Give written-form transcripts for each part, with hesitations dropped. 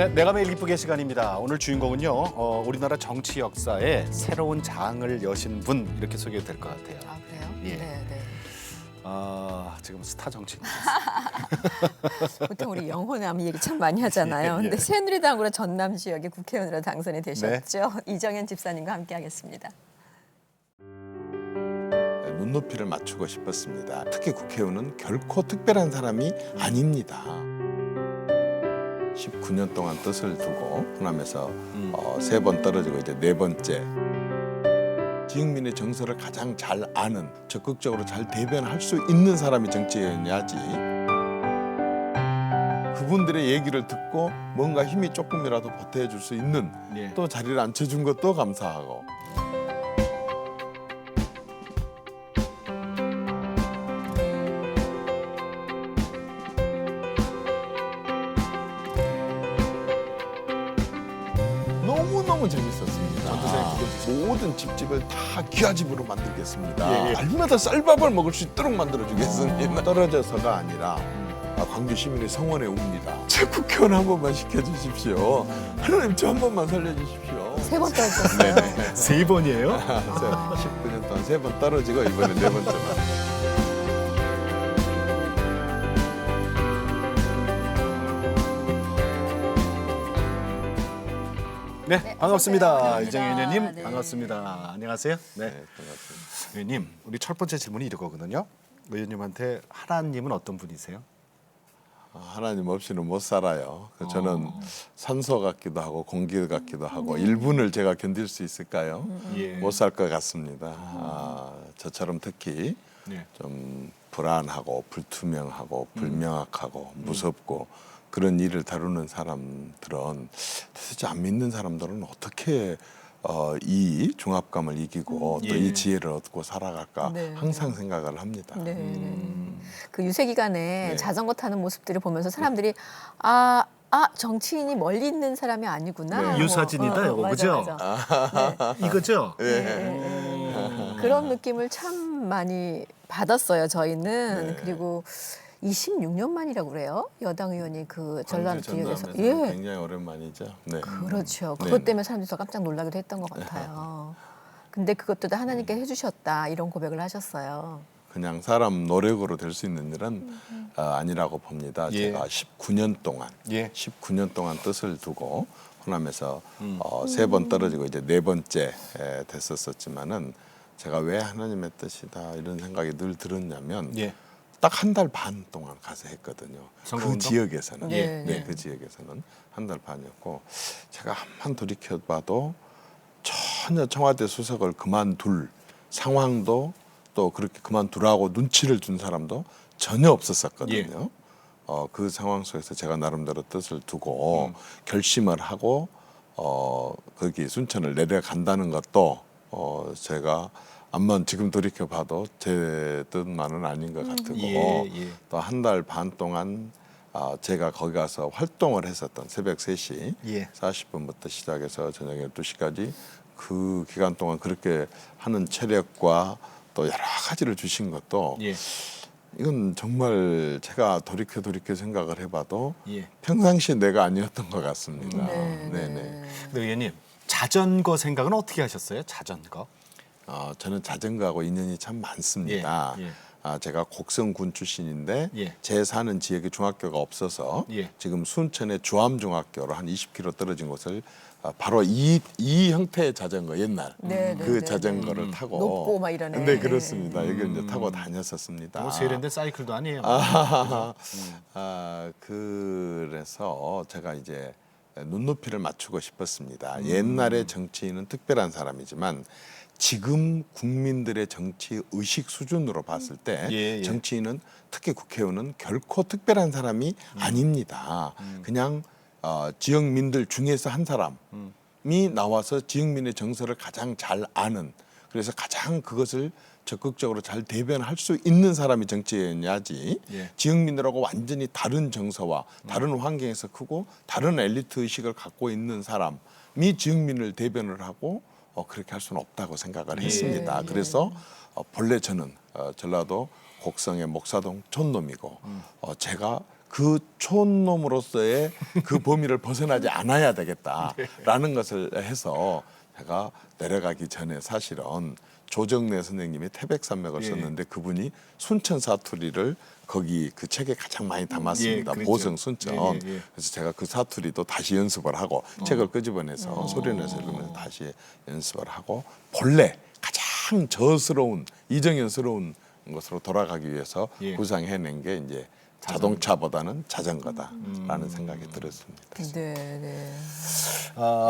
네, 내가 매일 기쁘게 시간입니다. 오늘 주인공은요, 우리나라 정치 역사에 새로운 장을 여신 분 이렇게 소개될 것 같아요. 아 그래요? 예. 네, 네. 지금 스타 정치인. 보통 우리 영호남 얘기 참 많이 하잖아요. 예, 예. 근데 새누리당으로 전남 지역의 국회의원으로 당선이 되셨죠. 이정현 집사님과 함께하겠습니다. 눈높이를 맞추고 싶었습니다. 특히 국회의원은 결코 특별한 사람이 아닙니다. 19년 동안 뜻을 두고 호남에서 3번 떨어지고 이제 4번째. 지역민의 정서를 가장 잘 아는, 적극적으로 잘 대변할 수 있는 사람이 정치인이야지. 그분들의 얘기를 듣고 뭔가 힘이 조금이라도 보태줄 수 있는 예. 또 자리를 앉혀준 것도 감사하고. 너무너무 재밌었습니다. 모든 집집을 다 기와집으로 만들겠습니다. 예, 예. 날마다 쌀밥을 먹을 수 있도록 만들어주겠습니다. 떨어져서가 아니라 광주 시민의 성원에 웁니다. 제 국회의원 한 번만 시켜주십시오. 하나님 저 한 번만 살려주십시오. 3번 떨어졌어요. 세 번이에요? 19년 동안 3번 떨어지고 이번에 4번째만. 네, 반갑습니다. 반갑습니다. 이정현 의원님, 네. 반갑습니다. 안녕하세요. 네, 네, 반갑습니다. 의원님, 우리 첫 번째 질문이 이거거든요. 의원님한테 하나님은 어떤 분이세요? 하나님 없이는 못 살아요. 저는 산소 같기도 하고 공기 같기도 하고 1분을 제가 견딜 수 있을까요? 예. 못 살 것 같습니다. 저처럼 특히 네. 좀 불안하고 불투명하고 불명확하고 무섭고 그런 일을 다루는 사람들은 도대체 안 믿는 사람들은 어떻게 이 중압감을 이기고 또 이 예. 지혜를 얻고 살아갈까 네. 항상 생각을 합니다. 네. 그 유세 기간에 네. 자전거 타는 모습들을 보면서 사람들이 정치인이 멀리 있는 사람이 아니구나. 네. 유사진이다, 이거, 맞아, 그죠? 맞아. 이거죠? 그런 느낌을 참 많이 받았어요. 저희는. 네. 그리고 26년 만이라고 그래요. 여당 의원이 그 전남 광주 지역에서. 전남에서는 예. 굉장히 오랜만이죠. 네. 그렇죠. 네. 그것 때문에 사람들이 더 깜짝 놀라기도 했던 것 같아요. 근데 그것도 다 하나님께 해주셨다 이런 고백을 하셨어요. 그냥 사람 노력으로 될 수 있는 일은 아니라고 봅니다. 예. 제가 19년 동안 예. 19년 동안 뜻을 두고 호남에서 3번 떨어지고 이제 4번째 됐었지만은 제가 왜 하나님의 뜻이다 이런 생각이 늘 들었냐면 예. 딱 한 달 반 동안 가서 했거든요. 그 선거운동? 지역에서는 예. 네, 그 지역에서는 한 달 반이었고 제가 한번 돌이켜봐도 전혀 청와대 수석을 그만둘 상황도 또 그렇게 그만두라고 눈치를 준 사람도 전혀 없었었거든요. 그 상황 속에서 제가 나름대로 뜻을 두고 결심을 하고 거기 순천을 내려간다는 것도 제가 한번 지금 돌이켜봐도 제 뜻만은 아닌 것 같고 예, 예. 또 한 달 반 동안 제가 거기 가서 활동을 했었던 새벽 3시 예. 40분부터 시작해서 저녁 12시까지 그 기간 동안 그렇게 하는 체력과 또 여러 가지를 주신 것도 예. 이건 정말 제가 돌이켜 생각을 해봐도 예. 평상시에 내가 아니었던 것 같습니다. 네, 네네. 근데 의원님, 자전거 생각은 어떻게 하셨어요? 자전거? 저는 자전거하고 인연이 참 많습니다. 예, 예. 제가 곡성군 출신인데 예. 제 사는 지역에 중학교가 없어서 예. 지금 순천의 주암중학교로 한 20km 떨어진 곳을 바로 이 형태의 자전거 옛날 네, 그 네, 네, 자전거를 타고 높고 막 이러네. 네 그렇습니다. 이걸 이제 타고 다녔었습니다. 뭐 세련된 사이클도 아니에요. 그래서 제가 이제 눈높이를 맞추고 싶었습니다. 옛날의 정치인은 특별한 사람이지만 지금 국민들의 정치 의식 수준으로 봤을 때 예, 예. 정치인은 특히 국회의원은 결코 특별한 사람이 아닙니다. 그냥 지역민들 중에서 한 사람이 나와서 지역민의 정서를 가장 잘 아는 그래서 가장 그것을 적극적으로 잘 대변할 수 있는 사람이 정치인이야지 예. 지역민들하고 완전히 다른 정서와 다른 환경에서 크고 다른 엘리트 의식을 갖고 있는 사람이 지역민을 대변을 하고 그렇게 할 수는 없다고 생각을 했습니다. 그래서 본래 저는 전라도 곡성의 목사동 촌놈이고 제가 그 촌놈으로서의 그 범위를 벗어나지 않아야 되겠다라는 것을 해서 제가 내려가기 전에 사실은 조정래 선생님이 태백산맥을 예. 썼는데 그분이 순천 사투리를 거기 그 책에 가장 많이 담았습니다. 예, 그렇죠. 보성 순천. 예, 예, 예. 그래서 제가 그 사투리도 다시 연습을 하고 책을 끄집어내서 소리내서 읽으면서 다시 연습을 하고 본래 가장 저스러운 이정현스러운 것으로 돌아가기 위해서 예. 구상해낸 게 이제 자동차보다는 자전거다라는 생각이 들었습니다. 네, 네.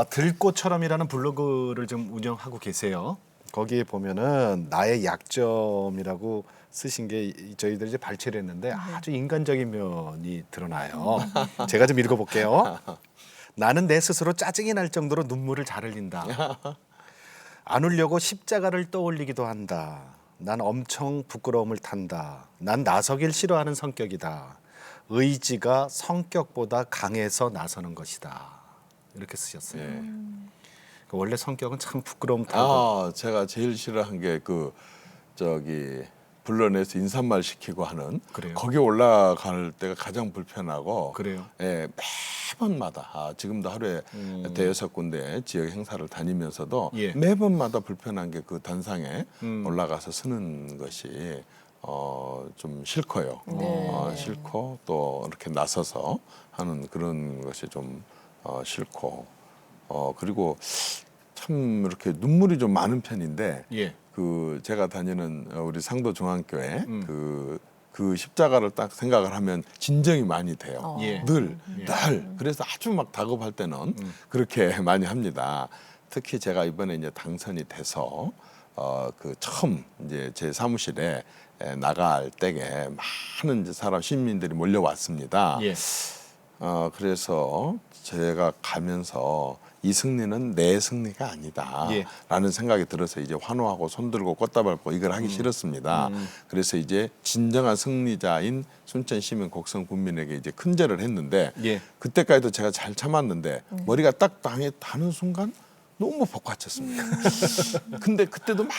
들꽃처럼이라는 블로그를 좀 운영하고 계세요. 거기에 보면은 나의 약점이라고 쓰신 게 저희들이 이제 발췌를 했는데 아주 인간적인 면이 드러나요. 제가 좀 읽어볼게요. 나는 내 스스로 짜증이 날 정도로 눈물을 잘 흘린다. 안 울려고 십자가를 떠올리기도 한다. 난 엄청 부끄러움을 탄다. 난 나서길 싫어하는 성격이다. 의지가 성격보다 강해서 나서는 것이다. 이렇게 쓰셨어요. 예. 원래 성격은 참 부끄러움 타고. 제가 제일 싫어한 게 그 저기 불러내서 인사말 시키고 하는 그래요? 거기 올라갈 때가 가장 불편하고 그래요? 예, 매번마다 지금도 하루에 대여섯 군데 지역 행사를 다니면서도 예. 매번마다 불편한 게 그 단상에 음. 올라가서 서는 것이 좀 싫고요. 네. 싫고 또 이렇게 나서서 하는 그런 것이 좀 싫고 그리고 참 이렇게 눈물이 좀 많은 편인데 예. 그 제가 다니는 우리 상도 중앙교회 그 십자가를 딱 생각을 하면 진정이 많이 돼요. 예. 늘. 예. 그래서 아주 막 다급할 때는 그렇게 많이 합니다. 특히 제가 이번에 이제 당선이 돼서 그 처음 이제 제 사무실에 나갈 때에 많은 이제 사람 시민들이 몰려왔습니다. 예. 그래서 제가 가면서 이 승리는 내 승리가 아니다라는 예. 생각이 들어서 이제 환호하고 손들고 꽃다발 고 이걸 하기 싫었습니다. 그래서 이제 진정한 승리자인 순천 시민 곡성 군민에게 이제 큰절을 했는데 예. 그때까지도 제가 잘 참았는데 머리가 딱 땅에 닿는 순간 너무 복받쳤습니다. 근데 그때도 막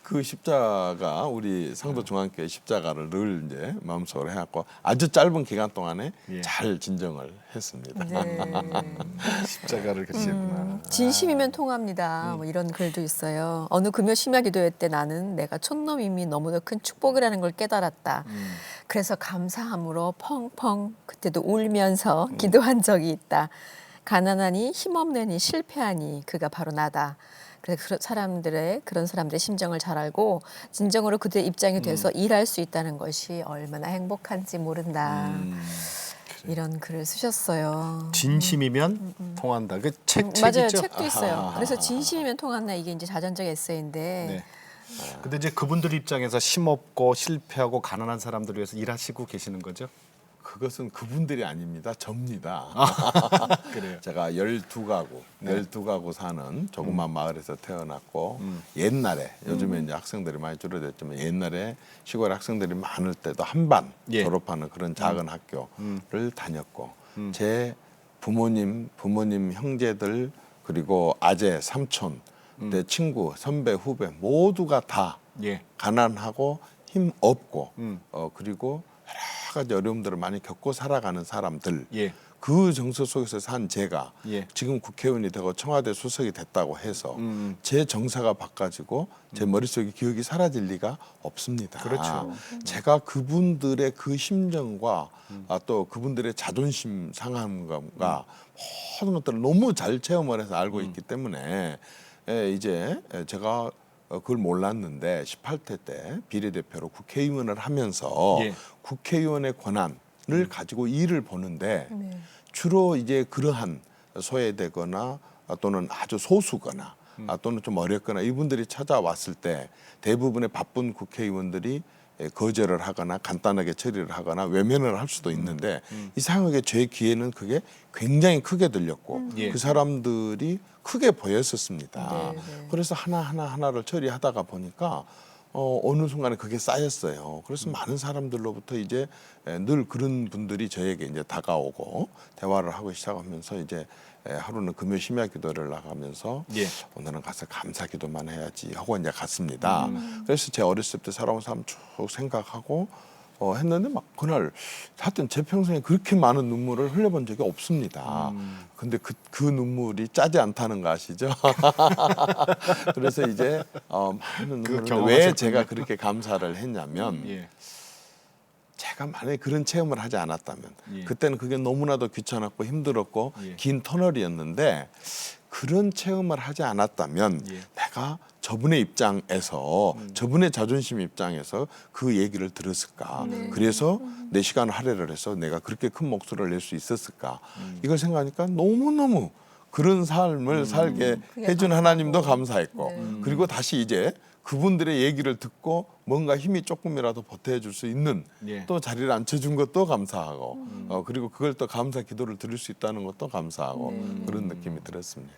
그 십자가 우리 상도 중앙교회 십자가를 늘 이제 마음속으로 해갖고 아주 짧은 기간 동안에 예. 잘 진정을 했습니다. 네. 십자가를 그리셨구나. 진심이면 통합니다. 뭐 이런 글도 있어요. 어느 금요 심야 기도회 때 나는 내가 촌놈임이 너무나 큰 축복이라는 걸 깨달았다. 그래서 감사함으로 펑펑 그때도 울면서 기도한 적이 있다. 가난하니 힘없느니 실패하니 그가 바로 나다. 그래서 그런 사람들의 심정을 잘 알고 진정으로 그들의 입장이 돼서 일할 수 있다는 것이 얼마나 행복한지 모른다. 이런 글을 쓰셨어요. 진심이면 통한다. 그 책 맞아요, 책이죠? 책도 있어요. 그래서 진심이면 통한다 이게 이제 자전적 에세이인데. 네. 근데 이제 그분들 입장에서 힘없고 실패하고 가난한 사람들을 위해서 일하시고 계시는 거죠? 그것은 그분들이 아닙니다. 접니다. 그래요. 제가 12가구, 네. 12가구 사는 조그만 마을에서 태어났고 옛날에 요즘에 이제 학생들이 많이 줄어들었지만 옛날에 시골 학생들이 많을 때도 한반 예. 졸업하는 그런 작은 학교를 다녔고 제 부모님 형제들 그리고 아재, 삼촌, 내 친구, 선배, 후배 모두가 다 예. 가난하고 힘 없고 그리고 여러 가지 어려움들을 많이 겪고 살아가는 사람들 예. 그 정서 속에서 산 제가 예. 지금 국회의원이 되고 청와대 수석이 됐다고 해서 제 정서가 바꿔지고 제 머릿속에 기억이 사라질 리가 없습니다. 그렇죠. 제가 그분들의 그 심정과 또 그분들의 자존심 상함과 모든 것들을 너무 잘 체험을 해서 알고 있기 때문에 이제 제가 그걸 몰랐는데 18대 때 비례대표로 국회의원을 하면서 예. 국회의원의 권한을 가지고 일을 보는데 네. 주로 이제 그러한 소외되거나 또는 아주 소수거나 또는 좀 어렵거나 이분들이 찾아왔을 때 대부분의 바쁜 국회의원들이 거절을 하거나 간단하게 처리를 하거나 외면을 할 수도 있는데 이상하게 제 귀에는 그게 굉장히 크게 들렸고 예. 그 사람들이 크게 보였었습니다. 네, 네. 그래서 하나를 처리하다가 보니까 어느 순간에 그게 쌓였어요. 그래서 많은 사람들로부터 이제 늘 그런 분들이 저에게 이제 다가오고 대화를 하고 시작하면서 이제 하루는 금요 심야 기도를 나가면서 예. 오늘은 가서 감사 기도만 해야지 하고 이제 갔습니다. 그래서 제 어렸을 때 살아온 삶 쭉 생각하고 했는데 막 그날 하여튼 제 평생에 그렇게 많은 눈물을 흘려본 적이 없습니다. 근데 그 눈물이 짜지 않다는 거 아시죠? 그래서 이제 많은 그 눈물을 경험하셨군요. 왜 제가 그렇게 감사를 했냐면 예. 제가 만약에 그런 체험을 하지 않았다면 예. 그때는 그게 너무나도 귀찮았고 힘들었고 예. 긴 터널이었는데 그런 체험을 하지 않았다면 예. 내가 저분의 입장에서 저분의 자존심 입장에서 그 얘기를 들었을까. 그래서 내 시간을 할애를 해서 내가 그렇게 큰 목소리를 낼 수 있었을까. 이걸 생각하니까 너무너무 그런 삶을 살게 그게 해준 감사하고. 하나님도 감사했고 네. 그리고 다시 이제 그분들의 얘기를 듣고 뭔가 힘이 조금이라도 보태줄 수 있는 예. 또 자리를 앉혀준 것도 감사하고 그리고 그걸 또 감사 기도를 드릴 수 있다는 것도 감사하고 그런 느낌이 들었습니다.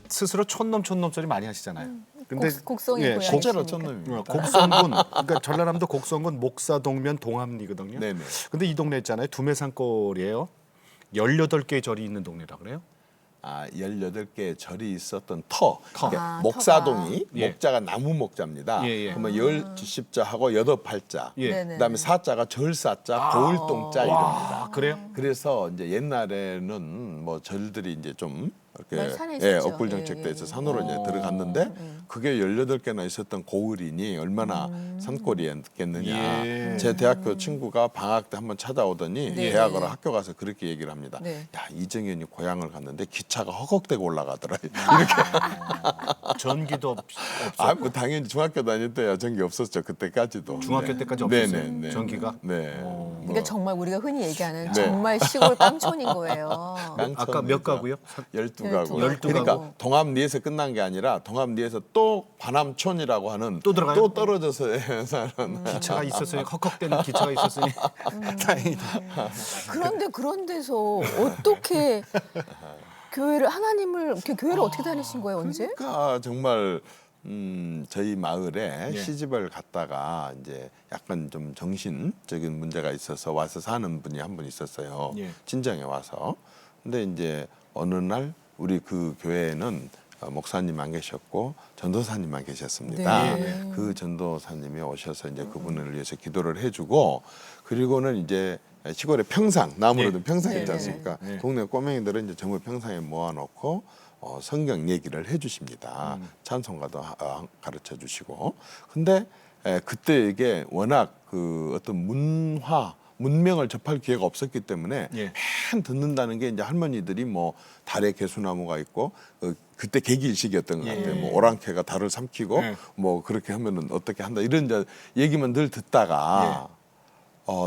스스로 촌놈 소리 많이 하시잖아요. 근데 곡성이 예, 고향이시니까. 실제로 촌놈입니다. 곡성군, 그러니까 전라남도 곡성군 목사동면 동암리거든요. 네네. 근데 이 동네 있잖아요. 두메산골이에요. 18개의 절이 있는 동네라 그래요? 18개의 절이 있었던 터. 이게 아, 목사동이 예. 목자가 나무 목자입니다. 예, 예. 그러면 10십자하고 8팔자. 예. 네네. 그다음에 사자가 절사자, 고을동자 이럽니다. 아, 그래요? 그래서 이제 옛날에는 뭐 절들이 이제 좀 네, 이렇게 산에 있었죠. 억불 정책돼 예, 있어 예. 산으로 이제 들어갔는데 그게 18개나 있었던 고을이니 얼마나 산골이었겠느냐. 예. 제 대학교 친구가 방학 때 한번 찾아오더니 네. 대학으로 학교 가서 그렇게 얘기를 합니다. 네. 야, 이정현이 고향을 갔는데 기차가 허걱대고 올라가더라. 이렇게. 전기도 없었고 뭐 당연히 중학교 다닐 때야 전기 없었죠. 그때까지도. 중학교 때까지 없었어요? 네네. 전기가? 네. 그러니까 정말 우리가 흔히 얘기하는 네. 정말 시골 깡촌인 거예요. 아까 몇 가구요? 12가구. 12 그러니까 가구. 동암리에서 끝난 게 아니라 동암리에서 또 관암촌이라고 하는 또 들어가요? 또 떨어져서 사는 기차가 있었어요. 헉헉대는 기차가 있었으니 다행이다. 그런데 그런 데서 어떻게 교회를 하나님을 이렇게 교회를 어떻게 다니신 거예요 언제? 그러니까 정말 저희 마을에 예. 시집을 갔다가 이제 약간 좀 정신적인 문제가 있어서 와서 사는 분이 한 분 있었어요. 예. 친정에 와서. 근데 이제 어느 날 우리 그 교회에는 목사님 안 계셨고 전도사님만 계셨습니다. 네. 그 전도사님이 오셔서 이제 그분을 위해서 기도를 해주고 그리고는 이제 시골에 평상 나무로 된 네. 평상 네, 있지 네, 않습니까? 네. 동네 꼬맹이들은 이제 전부 평상에 모아놓고 성경 얘기를 해주십니다. 찬송가도 가르쳐 주시고. 근데 그때 이게 워낙 그 어떤 문명을 접할 기회가 없었기 때문에 예. 맨 듣는다는 게 이제 할머니들이 뭐 달에 개수나무가 있고 그때 개기일식이었던 것 같아요. 예. 뭐 오랑캐가 달을 삼키고 예. 뭐 그렇게 하면은 어떻게 한다 이런 이제 얘기만 늘 듣다가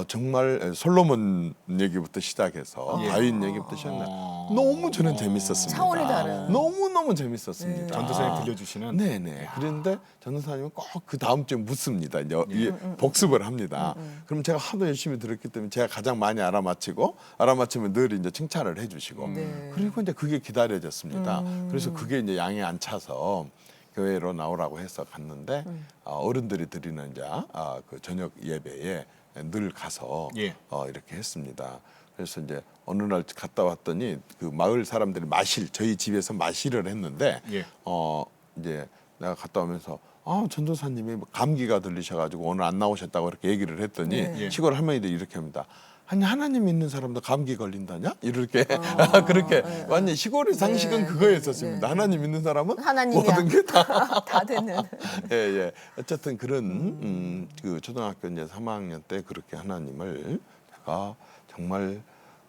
정말 솔로몬 얘기부터 시작해서 예. 다윗 얘기부터 시작해 너무 저는 재밌었습니다. 차원이 다른. 너무 재밌었습니다. 네. 전도사님 들려주시는 네네. 그런데 전도사님은 꼭 그 다음 주에 묻습니다. 이제 복습을 합니다. 그럼 제가 하도 열심히 들었기 때문에 제가 가장 많이 알아맞히면 늘 이제 칭찬을 해주시고 네. 그리고 이제 그게 기다려졌습니다. 그래서 그게 이제 양에 안 차서 교회로 나오라고 해서 갔는데 어른들이 드리는 이제 그 저녁 예배에 늘 가서 예. 이렇게 했습니다. 그래서 이제 어느 날 갔다 왔더니 그 마을 사람들이 저희 집에서 마실을 했는데 예. 이제 내가 갔다 오면서 전도사님이 뭐 감기가 들리셔가지고 오늘 안 나오셨다고 이렇게 얘기를 했더니 예. 시골 할머니들이 이렇게 합니다. 아니 하나님 믿는 사람도 감기 걸린다냐? 이렇게 그렇게 완전 시골의 상식은 네. 그거였었습니다. 네. 하나님 믿는 사람은 하나님이야. 모든 게 다 다 되는. 예. 어쨌든 그런 그 초등학교 이제 3학년 때 그렇게 하나님을 제가 정말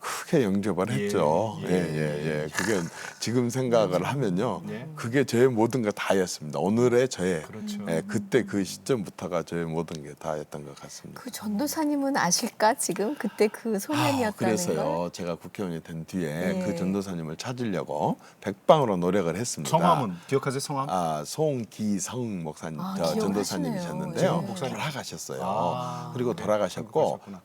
크게 영접을 예, 했죠. 예. 예. 그게 지금 생각을 하면요. 예. 그게 저의 모든 게 다였습니다. 오늘의 저의 그렇죠. 그때 그 시점부터가 저의 모든 게 다였던 것 같습니다. 그 전도사님은 아실까 지금 그때 그 소년이었다는 그래서요. 걸? 제가 국회의원이 된 뒤에 네. 그 전도사님을 찾으려고 백방으로 노력을 했습니다. 성함은 기억하세요? 성함? 송기성 목사님, 기억하시네요. 전도사님이셨는데요. 네. 목사님. 돌아가셨어요. 그리고 네. 돌아가셨고 돌아가셨구나.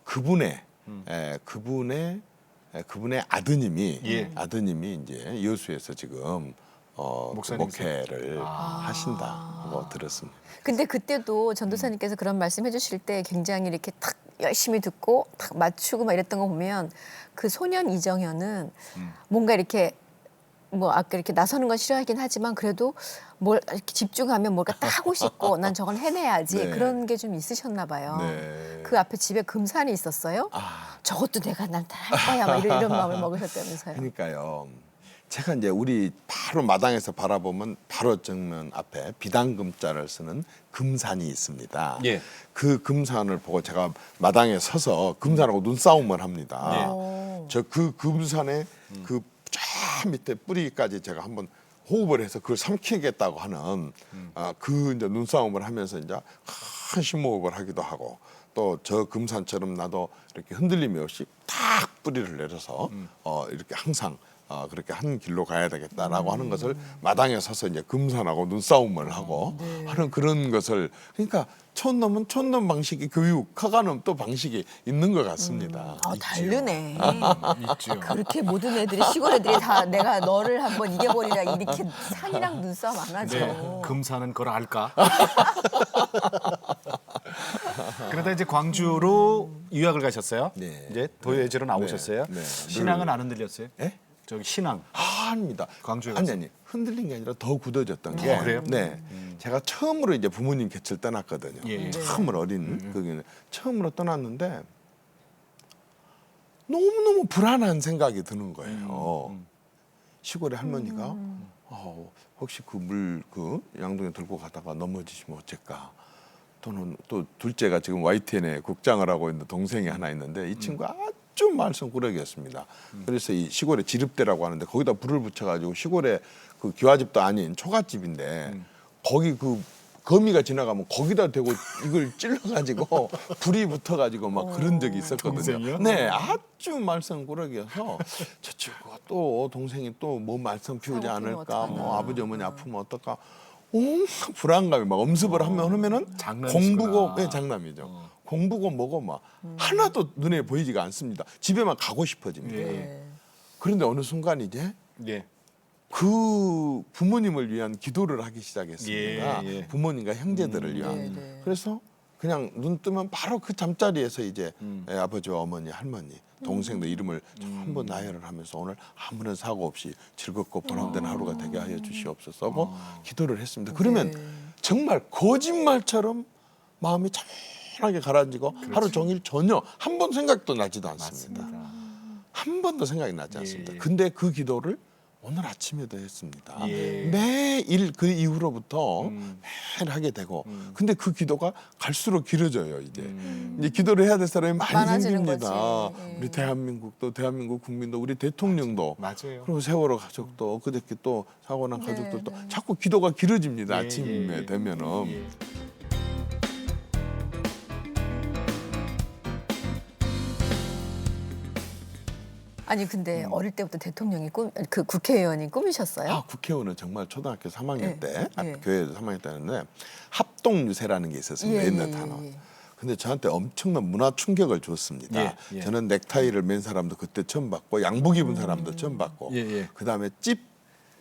그분의 아드님이 예. 이제 여수에서 지금 목사님이세요? 목회를 하신다고 들었습니다. 근데 그때도 전도사님께서 그런 말씀 해주실 때 굉장히 이렇게 탁 열심히 듣고 탁 맞추고 막 이랬던 거 보면 그 소년 이정현은 뭔가 이렇게 뭐 아까 이렇게 나서는 건 싫어하긴 하지만 그래도 뭘 이렇게 집중하면 뭔가 딱 하고 싶고 난 저건 해내야지 네. 그런 게 좀 있으셨나 봐요. 네. 그 앞에 집에 금산이 있었어요. 아, 저것도 내가 난 다 할 거야 막 이런 마음을 먹으셨다면서요. 그러니까요. 제가 이제 우리 바로 마당에서 바라보면 바로 정면 앞에 비단금자를 쓰는 금산이 있습니다. 예. 그 금산을 보고 제가 마당에 서서 금산하고 눈싸움을 합니다. 오. 저 그 금산의 그 저 밑에 뿌리까지 제가 한번 호흡을 해서 그걸 삼키겠다고 하는 그 이제 눈싸움을 하면서 이제 큰 심호흡을 하기도 하고 또 저 금산처럼 나도 이렇게 흔들림이 없이 딱 뿌리를 내려서 이렇게 항상 그렇게 한 길로 가야 되겠다라고 하는 것을 마당에 서서 이제 금산하고 눈싸움을 하고 하는 그런 것을 그러니까 촌놈은 촌놈 방식의 교육, 커가는 또 방식이 있는 것 같습니다. 다르네. 있죠. 그렇게 모든 애들이 시골 애들이 다 내가 너를 한번 이겨버리라 이렇게 산이랑 눈싸움 안 하죠. 네, 금사는 걸 알까? 그러다 이제 광주로 유학을 가셨어요. 네. 이제 도예지로 나오셨어요. 네. 신앙은 안 흔들렸어요? 예? 저기 신앙. 아닙니다. 광주에 아니 흔들린 게 아니라 더 굳어졌던 게. 그래요? 네. 제가 처음으로 이제 부모님 곁을 떠났거든요. 예. 처음으로 어린 그게 처음으로 떠났는데 너무너무 불안한 생각이 드는 거예요. 시골의 할머니가 혹시 그 물 그 양동이 들고 가다가 넘어지시면 어쩔까? 또는 또 둘째가 지금 YTN에 국장을 하고 있는 동생이 하나 있는데 이 친구가 아주 말썽꾸러기였습니다. 그래서 이 시골에 지릅대라고 하는데 거기다 불을 붙여가지고 시골에 그 기와집도 아닌 초가집인데 거기 그 거미가 지나가면 거기다 대고 이걸 찔러가지고 불이 붙어가지고 막 그런 적이 있었거든요. 동생이요? 네, 아주 말썽꾸러기여서 저 친구가 또 동생이 또 뭐 말썽 피우지 사고 피우면 않을까, 뭐 어떡하나. 아버지 어머니 아프면 어떨까. 온갖 불안감이 막 엄습을 하면은 장남이시구나. 공부고 네, 장남이죠. 공부고 뭐고 막 하나도 눈에 보이지가 않습니다. 집에만 가고 싶어집니다. 예. 네. 그런데 어느 순간 이제 예. 그 부모님을 위한 기도를 하기 시작했습니다. 예, 예. 부모님과 형제들을 위한. 네, 네. 그래서 그냥 눈 뜨면 바로 그 잠자리에서 이제 아버지와 어머니, 할머니, 동생들 이름을 전부 나열을 하면서 오늘 아무런 사고 없이 즐겁고 보람된 하루가 되게 하여 주시옵소서 하고 기도를 했습니다. 그러면 네. 정말 거짓말처럼 마음이 차분하게 가라앉고 하루 종일 전혀 한 번 생각도 나지도 않습니다. 한 번도 생각이 나지 않습니다. 예. 근데 그 기도를 오늘 아침에도 했습니다. 예. 매일 그 이후로부터 매일 하게 되고 근데 그 기도가 갈수록 길어져요. 이제 기도를 해야 될 사람이 많이 많아지는 생깁니다. 거지. 예. 우리 대한민국도 대한민국 국민도 우리 대통령도 맞아요. 그리고 세월호 가족도 그저께 또 사고 난 네, 가족들도 네. 자꾸 기도가 길어집니다. 예, 아침에 예. 되면은. 예. 아니 근데 어릴 때부터 대통령이 그 국회의원이 꿈이셨어요? 아, 국회의원은 정말 초등학교 3학년 예, 때, 예. 교회에서 3학년 때였는데 합동유세라는 게 있었습니다. 예, 옛날 예, 단어. 예. 근데 저한테 엄청난 문화 충격을 줬습니다. 예, 예. 저는 넥타이를 맨 사람도 그때 처음 봤고 양복 입은 사람도 처음 봤고 예, 예. 그다음에 찝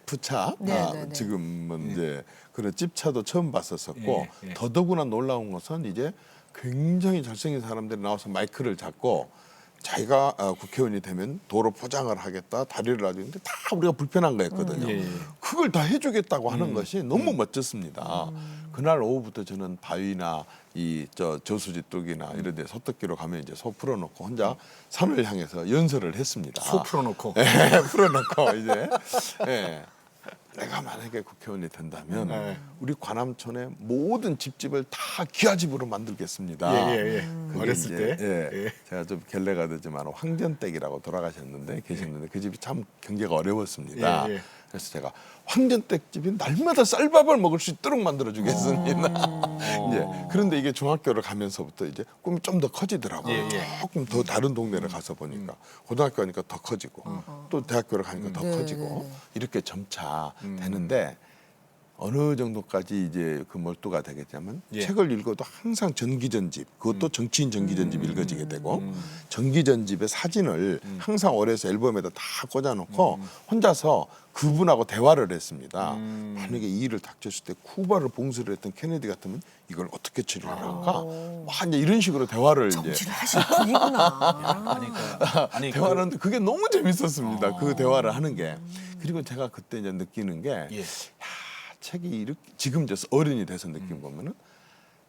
부차 네, 네, 네. 지금은 이제 그런 찝차도 처음 봤었었고 예, 예. 더더구나 놀라운 것은 이제 굉장히 잘생긴 사람들이 나와서 마이크를 잡고 자기가 국회의원이 되면 도로 포장을 하겠다 다리를 놔주는데 다 우리가 불편한 거였거든요. 예, 예. 그걸 다 해주겠다고 하는 것이 너무 멋졌습니다. 그날 오후부터 저는 바위나 이 저수지 뚝이나 이런 데 소떡기로 가면 이제 소 풀어놓고 혼자 산을 향해서 연설을 했습니다. 소 풀어놓고. 예, 풀어놓고 이제 예. 내가 만약에 국회의원이 된다면 네. 우리 관암촌의 모든 집집을 다 기와집으로 만들겠습니다. 예, 예, 예. 그게 어렸을 이제, 때. 예, 예. 제가 좀 결례가 되지만 황전댁이라고 돌아가셨는데 계셨는데 그 집이 참 경제가 어려웠습니다. 예, 예. 그래서 제가 황전댁 집이 날마다 쌀밥을 먹을 수 있도록 만들어 주겠습니다. 이제 그런데 이게 중학교를 가면서부터 이제 꿈이 좀 더 커지더라고요. 예, 예. 조금 더 다른 동네를 가서 보니까 고등학교 가니까 더 커지고 또 대학교를 가니까 더 네, 커지고 네, 네. 이렇게 점차 되는데 어느 정도까지 이제 그 몰두가 되겠냐면 예. 책을 읽어도 항상 전기전집, 그것도 정치인 전기전집 읽어지게 되고 전기전집의 사진을 항상 오래서 앨범에다 다 꽂아놓고 혼자서 그분하고 대화를 했습니다. 만약에 이 일을 닥쳤을 때 쿠바를 봉쇄를 했던 케네디 같으면 이걸 어떻게 처리를 할까? 막 이제 이런 식으로 대화를 이제 정치를 하실 분이구나. 아니 대화를 하는데 그게 너무 재밌었습니다. 그 대화를 하는 게. 그리고 제가 그때 이제 느끼는 게 예. 책이 이렇게 지금 이제 어른이 돼서 느낀 보면은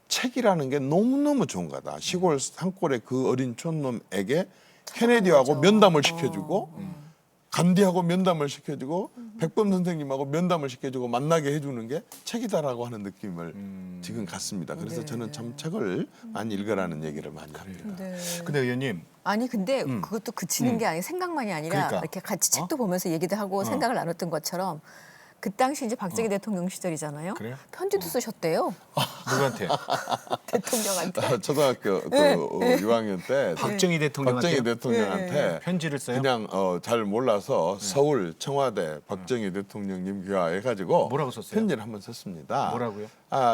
책이라는 게 너무너무 좋은 거다. 시골 산골의 그 어린 촌놈에게 케네디하고 면담을 시켜주고 간디하고 면담을 시켜주고 백범 선생님하고 면담을 시켜주고 만나게 해주는 게 책이다라고 하는 느낌을 지금 갖습니다. 그래서 네. 저는 참 책을 많이 읽으라는 얘기를 많이 합니다. 네. 근데 의원님 아니 근데 그것도 그치는 게 아니 생각만이 아니라 그러니까. 이렇게 같이 책도 보면서 얘기도 하고 생각을 나눴던 것처럼 그 당시 이제 박정희 대통령 시절이잖아요. 그래요? 편지도 쓰셨대요. 누구한테? 대통령한테. 초등학교 그 네. 6학년 때 박정희 대통령한테 박정희 대통령한테 편지를 써요? 그냥 잘 몰라서 서울 청와대 박정희 대통령님 귀하해가지고 뭐라고 썼어요? 편지를 한번 썼습니다. 뭐라고요?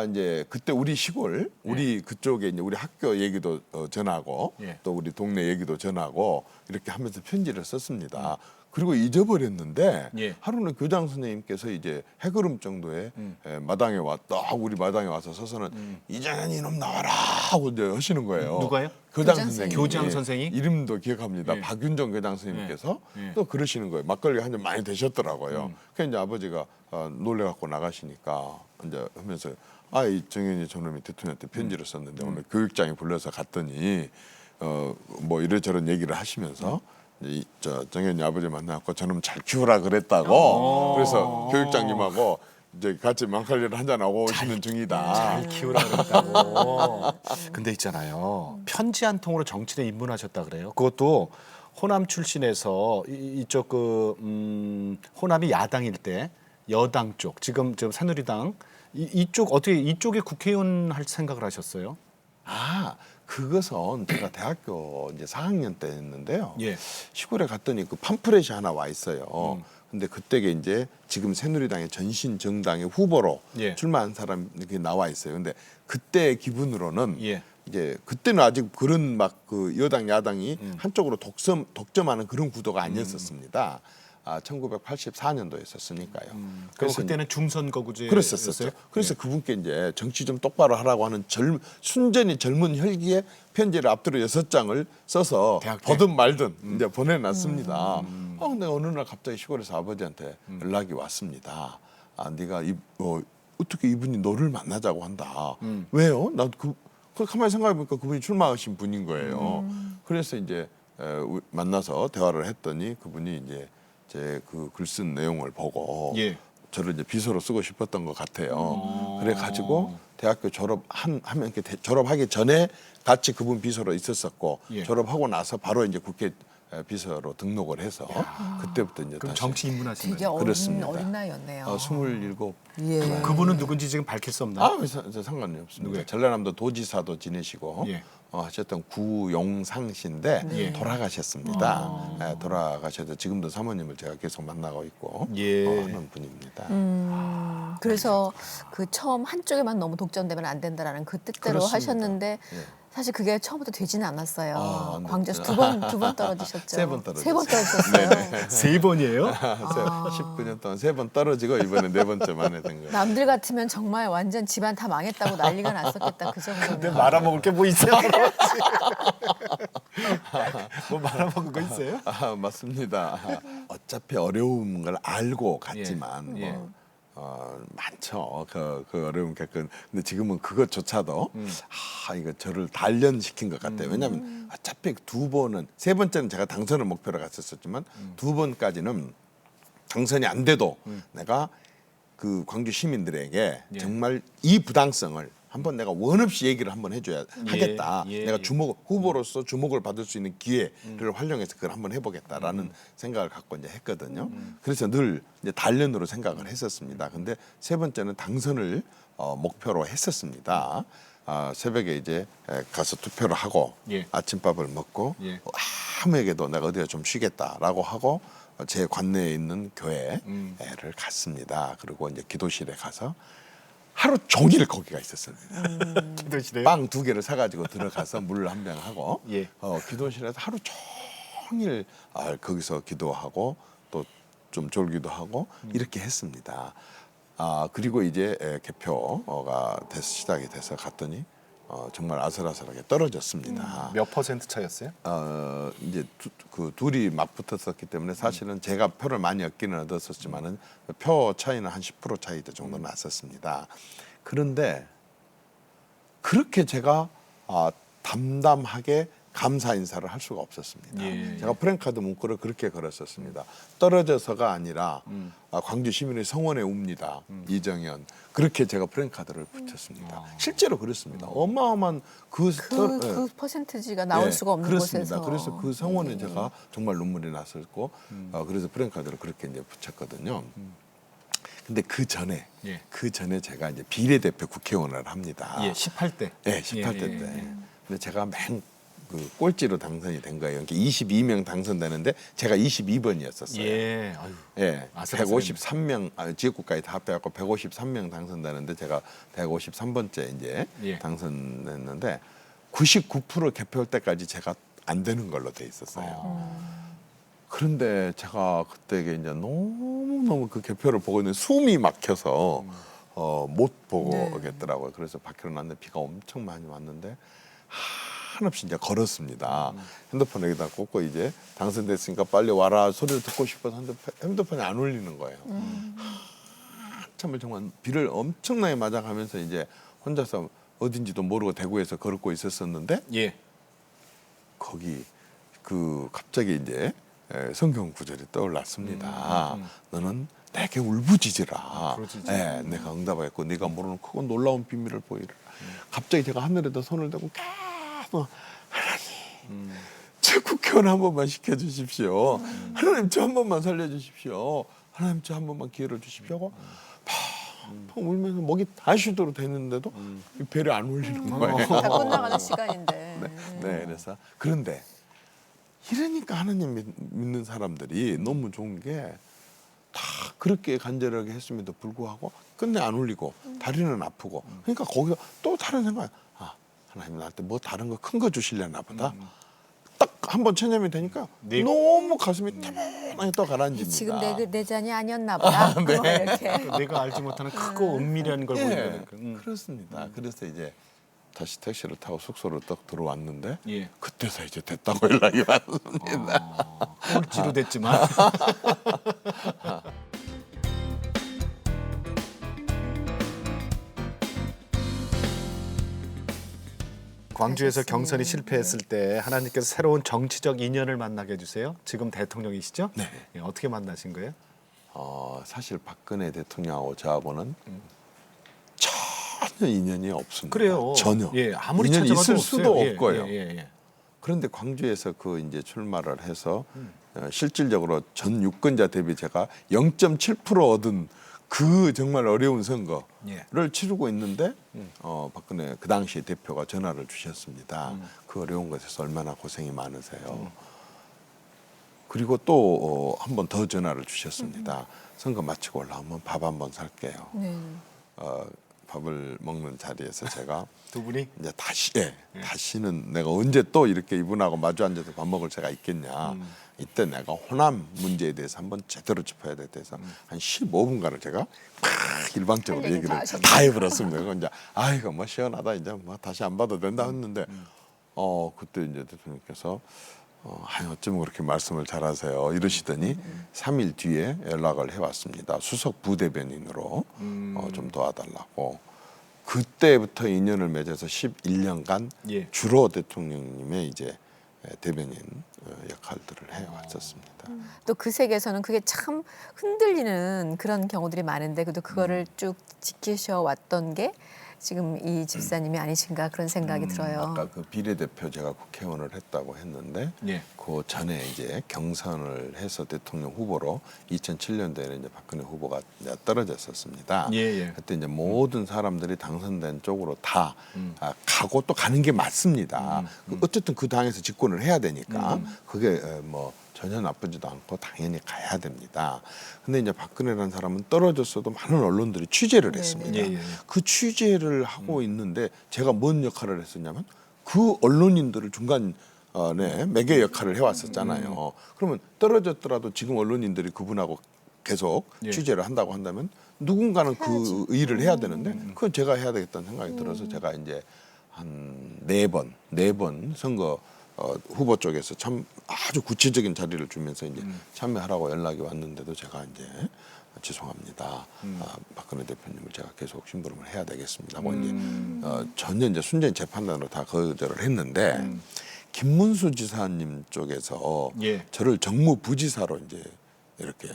이제 그때 우리 시골, 우리 그쪽에 이제 우리 학교 얘기도 전하고 예. 또 우리 동네 얘기도 전하고 이렇게 하면서 편지를 썼습니다. 그리고 잊어버렸는데 예. 하루는 교장 선생님께서 이제 해그름 정도의 마당에 딱 우리 마당에 와서 서서는 이장현 이놈 나와라 하고 이제 하시는 거예요. 누가요? 교장 교장 선생님. 교장 선생이? 이름도 기억합니다. 예. 박윤정 교장 선생님께서 예. 또 그러시는 거예요. 막걸리 한 잔 많이 드셨더라고요. 그래서 이제 아버지가 놀래갖고 나가시니까 이제 하면서 이 정현이 저놈이 대통령한테 편지를 썼는데 오늘 교육장에 불러서 갔더니 뭐 이래저런 얘기를 하시면서 저 정현이 아버지 만나고 저놈 잘 키우라 그랬다고. 그래서 교육장님하고 이제 같이 막걸리를 한잔 하고 오시는 중이다. 잘 키우라 그랬다고. 근데 있잖아요. 편지 한 통으로 정치에 입문하셨다 그래요. 그것도 호남 출신에서 이쪽 호남이 야당일 때 여당 쪽 지금 저 새누리당 이쪽 어떻게 이쪽에 국회의원 할 생각을 하셨어요? 그것은 제가 대학교 이제 4학년 때였는데요. 예. 시골에 갔더니 그 팜프렛이 하나 와 있어요. 근데 그때게 이제 지금 새누리당의 전신 정당의 후보로 예. 출마한 사람이 이렇게 나와 있어요. 근데 그때 기분으로는 예. 이제 그때는 아직 그런 막 그 여당 야당이 한쪽으로 독점하는 그런 구도가 아니었었습니다. 1984년도였었으니까요. 그럼 그때는 중선거구제 그랬었어요. 그래서 그분께 이제 정치 좀 똑바로 하라고 하는 순전히 젊은 혈기에 편지를 앞뒤로 6장을 써서 대학 때? 보든 말든 이제 보내놨습니다. 근데 어느 날 갑자기 시골에서 아버지한테 연락이 왔습니다. 네가 어떻게 이분이 너를 만나자고 한다. 왜요? 나도 그 가만히 생각해보니까 그분이 출마하신 분인 거예요. 그래서 이제 만나서 대화를 했더니 그분이 이제 제 그 글 쓴 내용을 보고 예. 저를 이제 비서로 쓰고 싶었던 것 같아요. 그래가지고 대학교 하면 이렇게 졸업하기 전에 같이 그분 비서로 있었었고 예. 졸업하고 나서 바로 이제 국회 비서로 등록을 해서 그때부터 이제 그럼 다시 정치 입문하신 되게 거예요? 그렇습니다. 어린 나이였네요. 27. 예. 그분은 누군지 지금 밝힐 수 없나요? 상관이 없습니다. 누구예요? 전라남도 도지사도 지내시고 예. 하셨던 구용상 씨인데 예. 돌아가셨습니다. 돌아가셔서 지금도 사모님을 제가 계속 만나고 있고 예. 하는 분입니다. 그래서 그 처음 한쪽에만 너무 독점되면 안 된다라는 그 뜻대로 그렇습니다. 하셨는데 예. 사실 그게 처음부터 되지는 않았어요. 안 광주에서 됐죠. 두 번 떨어지셨죠. 세 번 떨어졌어요. 세 번 떨어졌어요. 3번이에요? 19년 동안 3번 떨어지고 이번에 4번째 만에 된 거예요. 남들 같으면 정말 완전 집안 다 망했다고 난리가 났었겠다 그 근데 정도면. 말아먹을 게 뭐 있어요? 뭐 말아먹은 거 있어요? 맞습니다. 어차피 어려운 걸 알고 갔지만 예. 많죠. 그 어려운 겪은. 근데 지금은 그것조차도 이거 저를 단련시킨 것 같아요. 왜냐하면 어차피 2번은 3번째는 제가 당선을 목표로 갔었지만 2번까지는 당선이 안 돼도 내가 그 광주 시민들에게 예. 정말 이 부당성을 한번 내가 원 없이 얘기를 한번 해줘야 하겠다. 예, 내가 예. 후보로서 주목을 받을 수 있는 기회를 활용해서 그걸 한번 해보겠다라는 생각을 갖고 이제 했거든요. 그래서 늘 이제 단련으로 생각을 했었습니다. 근데 3번째는 당선을 목표로 했었습니다. 새벽에 이제 가서 투표를 하고 예. 아침밥을 먹고 예. 아무에게도 내가 어디가 좀 쉬겠다라고 하고 제 관내에 있는 교회를 갔습니다. 그리고 이제 기도실에 가서 하루 종일 거기가 있었어요. 기도실에요? 빵 2개를 사가지고 들어가서 물 한 병 하고 예. 기도실에서 하루 종일 거기서 기도하고 또 좀 졸기도 하고 이렇게 했습니다. 그리고 이제 개표가 돼서 시작이 돼서 갔더니 정말 아슬아슬하게 떨어졌습니다. 몇 퍼센트 차였어요? 이제 그 둘이 맞붙었었기 때문에 사실은 제가 표를 많이 얻기는 얻었었지만은 표 차이는 한 10% 차이 정도 났었습니다. 그런데 그렇게 제가 담담하게 감사 인사를 할 수가 없었습니다. 예. 제가 프랭카드 문구를 그렇게 걸었었습니다. 떨어져서가 아니라 광주 시민의 성원에 웁니다. 이정현. 그렇게 제가 프랭카드를 붙였습니다. 실제로 그랬습니다. 어마어마한 그 퍼센티지가 나올 예, 수가 없는 그렇습니다. 곳에서. 그래서 그 성원에 제가 정말 눈물이 났었고 그래서 프랭카드를 그렇게 이제 붙였거든요. 근데 그 전에 제가 이제 비례대표 국회의원을 합니다. 예, 18대. 네, 18대 때. 근데 제가 그 꼴찌로 당선이 된 거예요. 그러니까 22명 당선되는데 제가 22번이었었어요. 예, 아유. 예, 아슬아슬했네. 153명 지역구까지 다 합해갖고 153명 당선되는데 제가 153번째 이제 당선됐는데 99% 개표할 때까지 제가 안 되는 걸로 돼 있었어요. 그런데 제가 그때 이제 너무 그 개표를 보고 있는 숨이 막혀서 못 보고 네. 오겠더라고요. 그래서 밖으로 났는데 비가 엄청 많이 왔는데 한없이 이제 걸었습니다. 핸드폰 여기다 꽂고 이제 당선됐으니까 빨리 와라 소리를 듣고 싶어서 핸드폰이 안 울리는 거예요. 한참을 정말 비를 엄청나게 맞아가면서 이제 혼자서 어딘지도 모르고 대구에서 걸고 있었었는데 예. 거기 갑자기 이제 성경 구절이 떠올랐습니다. 너는 내게 울부짖으라. 그러지지. 예, 내가 응답하였고 네가 모르는 크고 놀라운 비밀을 보이라. 갑자기 제가 하늘에다 손을 대고 계속 하나님 제 국회의원 한 번만 시켜주십시오. 하나님 저 한 번만 살려주십시오. 하나님 저 한 번만 기회를 주십시오 하고 펑 울면서 목이 다 쉬도록 됐는데도 이 배를 안 울리는 거예요. 다 끝나가는 시간인데. 네, 그래서 그런데 이러니까 하나님 믿는 사람들이 너무 좋은 게 다 그렇게 간절하게 했음에도 불구하고 끝내 안 울리고 다리는 아프고 그러니까 거기가 또 다른 생각. 하나님 나한테 뭐 다른 거 큰 거 주시려나 보다. 딱 한 번 체념이 되니까 네. 너무 가슴이 태만하게 또 가라앉습니다. 지금 내 잔이 아니었나 보다. 뭐 이렇게. 내가 알지 못하는 크고 은밀한 걸 보이거든. 그렇습니다. 그래서 이제 다시 택시를 타고 숙소로 딱 들어왔는데 예. 그때서 이제 됐다고 연락이 왔습니다. 꼴찌로 됐지만. 광주에서 경선이 실패했을 때 하나님께서 새로운 정치적 인연을 만나게 해주세요. 지금 대통령이시죠? 네. 예, 어떻게 만나신 거예요? 사실 박근혜 대통령하고 저하고는 전혀 인연이 없습니다. 그래요. 전혀. 예, 아무리 인연이 찾아봐도 있을 없어요. 수도 예, 없고요. 예. 그런데 광주에서 이제 출마를 해서 실질적으로 전 유권자 대비 제가 0.7% 얻은 그 정말 어려운 선거를 예. 치르고 있는데 박근혜 그 당시 대표가 전화를 주셨습니다. 그 어려운 것에서 얼마나 고생이 많으세요. 그리고 또 한 번 더 전화를 주셨습니다. 선거 마치고 올라오면 밥 한 번 살게요. 네. 밥을 먹는 자리에서 제가 두 분이 이제 다시는 내가 언제 또 이렇게 이분하고 마주 앉아서 밥 먹을 새가 있겠냐. 이때 내가 호남 문제에 대해서 한번 제대로 짚어야 돼. 그래서 한 15분간을 제가 막 일방적으로 할 얘기 얘기를 다 하셨네. 다 해버렸습니다. 그건 이제 이거 뭐 시원하다 이제 뭐 다시 안 봐도 된다 했는데 그때 이제 대통령께서 어쩌면 그렇게 말씀을 잘하세요 이러시더니 3일 뒤에 연락을 해왔습니다. 수석 부대변인으로 좀 도와달라고. 그때부터 인연을 맺어서 11년간 예. 주로 대통령님의 이제 대변인 역할들을 해왔었습니다. 또 그 세계에서는 그게 참 흔들리는 그런 경우들이 많은데 그래도 그거를 쭉 지키셔 왔던 게 지금 이 집사님이 아니신가 그런 생각이 들어요. 아까 그 비례대표 제가 국회의원을 했다고 했는데 예. 그 전에 이제 경선을 해서 대통령 후보로 2007년도에는 이제 박근혜 후보가 이제 떨어졌었습니다. 예. 그때 이제 모든 사람들이 당선된 쪽으로 다 가고 또 가는 게 맞습니다. 어쨌든 그 당에서 집권을 해야 되니까 그게 뭐 전혀 나쁘지도 않고 당연히 가야 됩니다. 근데 이제 박근혜라는 사람은 떨어졌어도 많은 언론들이 취재를 했습니다. 예, 예, 예. 그 취재를 하고 있는데 제가 뭔 역할을 했었냐면 그 언론인들을 중간 매개 역할을 해왔었잖아요. 그러면 떨어졌더라도 지금 언론인들이 그분하고 계속 예. 취재를 한다고 한다면 누군가는 그 일을 해야 되는데 그건 제가 해야 되겠다는 생각이 들어서 제가 이제 한 네 번 선거 후보 쪽에서 참 아주 구체적인 자리를 주면서 이제 참여하라고 연락이 왔는데도 제가 이제 죄송합니다. 박근혜 대표님을 제가 계속 심부름을 해야 되겠습니다. 하고 이제 전혀 이제 순전히 제 판단으로 다 거절을 했는데 김문수 지사님 쪽에서 예. 저를 정무부지사로 이제 이렇게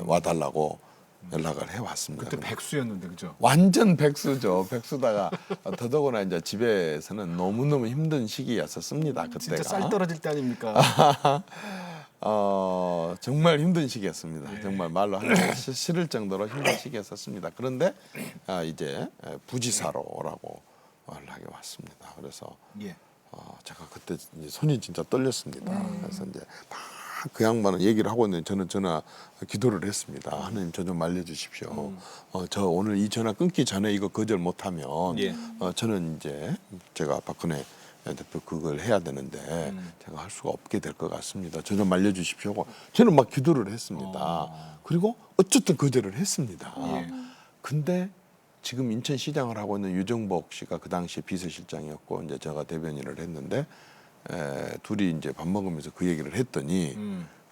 와달라고 연락을 해왔습니다. 그때 백수였는데 그죠? 완전 백수죠. 백수다가 더더구나 이제 집에서는 너무너무 힘든 시기였었습니다. 그때가. 진짜 쌀 떨어질 때 아닙니까? 정말 힘든 시기였습니다. 예. 정말 말로 하기 싫을 정도로 힘든 시기였었습니다. 그런데 이제 부지사로 오라고 연락이 왔습니다. 그래서 예. 제가 그때 이제 손이 진짜 떨렸습니다. 그래서 이제 막 그 양반은 얘기를 하고 있는데 저는 전화 기도를 했습니다. 하나님 저 좀 알려주십시오. 저 오늘 이 전화 끊기 전에 이거 거절 못하면 예. 저는 이제 제가 박근혜 대표 그걸 해야 되는데 제가 할 수가 없게 될 것 같습니다. 저 좀 알려주십시오. 하고 저는 막 기도를 했습니다. 그리고 어쨌든 거절을 했습니다. 예. 근데 지금 인천시장을 하고 있는 유정복 씨가 그 당시에 비서실장이었고 이제 제가 대변인을 했는데 둘이 이제 밥 먹으면서 그 얘기를 했더니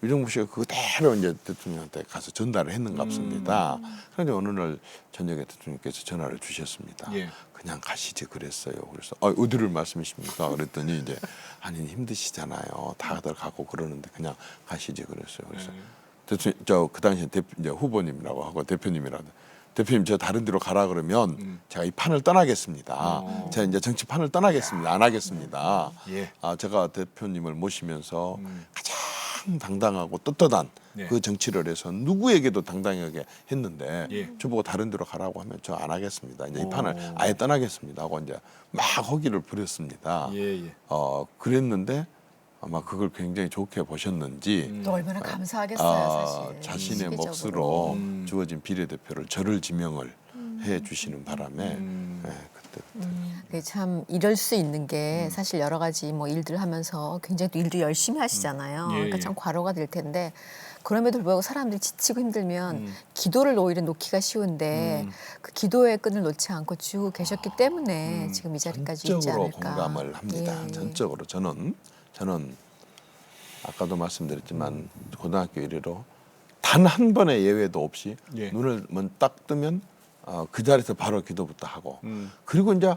유정복 씨가 그대로 이제 대통령한테 가서 전달을 했는갑습니다. 그런데 어느 날 저녁에 대통령께서 전화를 주셨습니다. 예. 그냥 가시지 그랬어요. 그래서 어디를 말씀이십니까? 그랬더니 이제 아니 힘드시잖아요. 다들 가고 그러는데 그냥 가시지 그랬어요. 그래서 대통령 저 그 당시에 이제 후보님이라고 하고 대표님이라고 대표님 저 다른 데로 가라 그러면 제가 이 판을 떠나겠습니다. 제가 이제 정치 판을 떠나겠습니다. 안 하겠습니다. 예. 제가 대표님을 모시면서 가장 당당하고 떳떳한 네. 그 정치를 해서 누구에게도 당당하게 했는데 예. 저보고 다른 데로 가라고 하면 저 안 하겠습니다. 이제 이 판을 아예 떠나겠습니다. 하고 이제 막 허기를 부렸습니다. 예, 예. 그랬는데 아마 그걸 굉장히 좋게 보셨는지 또 얼마나 감사하겠어요, 사실. 자신의 시기적으로. 몫으로 주어진 비례대표를 저를 지명을 해 주시는 바람에 그때 그게 참 이럴 수 있는 게 사실 여러 가지 뭐 일들 하면서 굉장히 또 일도 열심히 하시잖아요. 예, 그러니까 예. 참 과로가 될 텐데 그럼에도 불구하고 사람들이 지치고 힘들면 기도를 오히려 놓기가 쉬운데 그 기도의 끈을 놓지 않고 쭉 계셨기 때문에 지금 이 자리까지 있지 전적으로 않을까. 공감을 합니다. 예. 전적으로 저는 아까도 말씀드렸지만 고등학교 이래로 단 한 번의 예외도 없이 예. 눈을 딱 뜨면 그 자리에서 바로 기도부터 하고 그리고 이제